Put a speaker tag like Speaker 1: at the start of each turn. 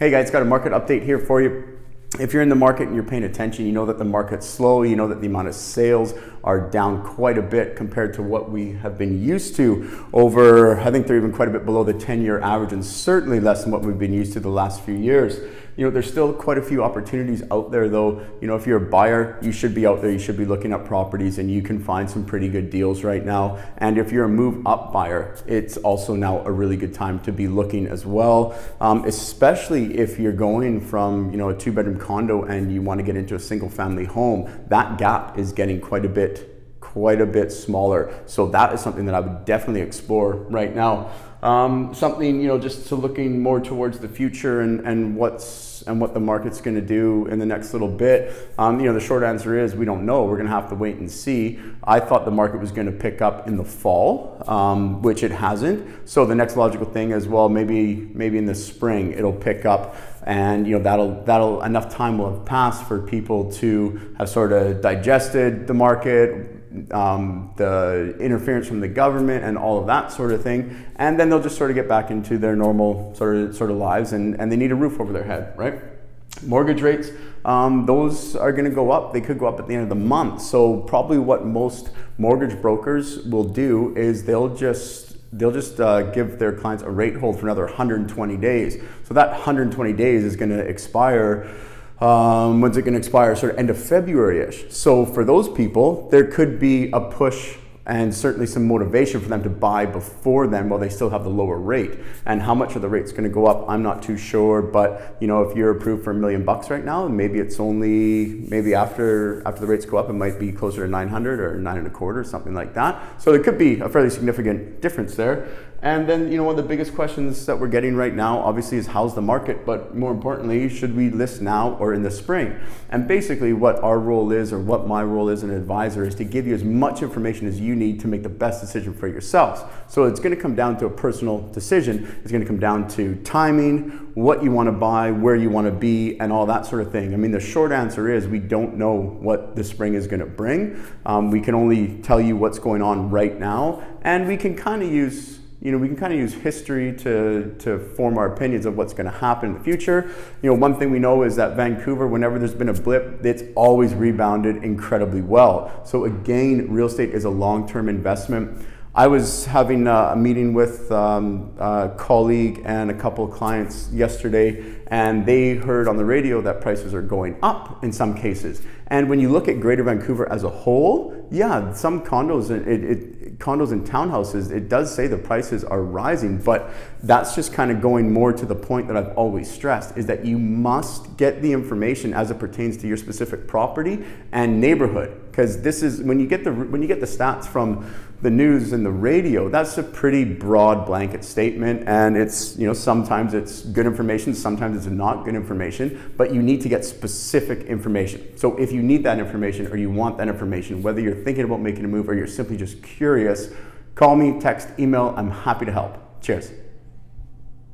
Speaker 1: Hey guys, got a market update here for you. If you're in the market and you're paying attention, you know that the market's slow, you know that the amount of sales are down quite a bit compared to what we have been used to over, I think they're even quite a bit below the 10-year average, and certainly less than what we've been used to the last few years. You know, there's still quite a few opportunities out there though. You know, if you're a buyer, you should be out there, you should be looking at properties, and you can find some pretty good deals right now. And if you're a move up buyer, it's also now a really good time to be looking as well, especially if you're going from, you know, a 2-bedroom condo and you want to get into a single family home. That gap is getting quite a bit smaller. So that is something that I would definitely explore right now. Something, you know, just to looking more towards the future and what the market's going to do in the next little bit. You know, the short answer is we don't know. We're going to have to wait and see. I thought the market was going to pick up in the fall, which it hasn't. So the next logical thing is, well, maybe in the spring it'll pick up, and you know that'll enough time will have passed for people to have sort of digested the market, the interference from the government and all of that sort of thing, and then they'll just sort of get back into their normal sort of lives, and they need a roof over their head, right? Mortgage rates, those are going to go up. They could go up at the end of the month. So probably what most mortgage brokers will do is they'll just give their clients a rate hold for another 120 days. So that 120 days is going to expire. When's it going to expire? Sort of end of February-ish. So for those people, there could be a push and certainly some motivation for them to buy before then while they still have the lower rate. And how much of the rate's going to go up, I'm not too sure. But you know, if you're approved for $1 million right now, maybe it's only after the rates go up, it might be closer to 900 or 9.25, something like that. So there could be a fairly significant difference there. And then, you know, one of the biggest questions that we're getting right now, obviously, is how's the market? But more importantly, should we list now or in the spring? And basically what our role is, or what my role is as an advisor, is to give you as much information as you need to make the best decision for yourselves. So it's going to come down to a personal decision. It's going to come down to timing, what you want to buy, where you want to be, and all that sort of thing. I mean, the short answer is we don't know what the spring is going to bring. We can only tell you what's going on right now, and we can kind of use history to form our opinions of what's going to happen in the future. You know, one thing we know is that Vancouver, whenever there's been a blip, it's always rebounded incredibly well. So again, real estate is a long-term investment. I was having a meeting with a colleague and a couple of clients yesterday, and they heard on the radio that prices are going up in some cases. And when you look at Greater Vancouver as a whole, yeah, some condos and townhouses, it does say the prices are rising, but that's just kind of going more to the point that I've always stressed, is that you must get the information as it pertains to your specific property and neighborhood. Because this is, when you get the stats from the news and the radio, that's a pretty broad blanket statement, and it's, you know, sometimes it's good information, sometimes it's not good information, but you need to get specific information. So if you need that information, or you want that information, whether you're thinking about making a move or you're simply just curious, call me, text, email, I'm happy to help. Cheers.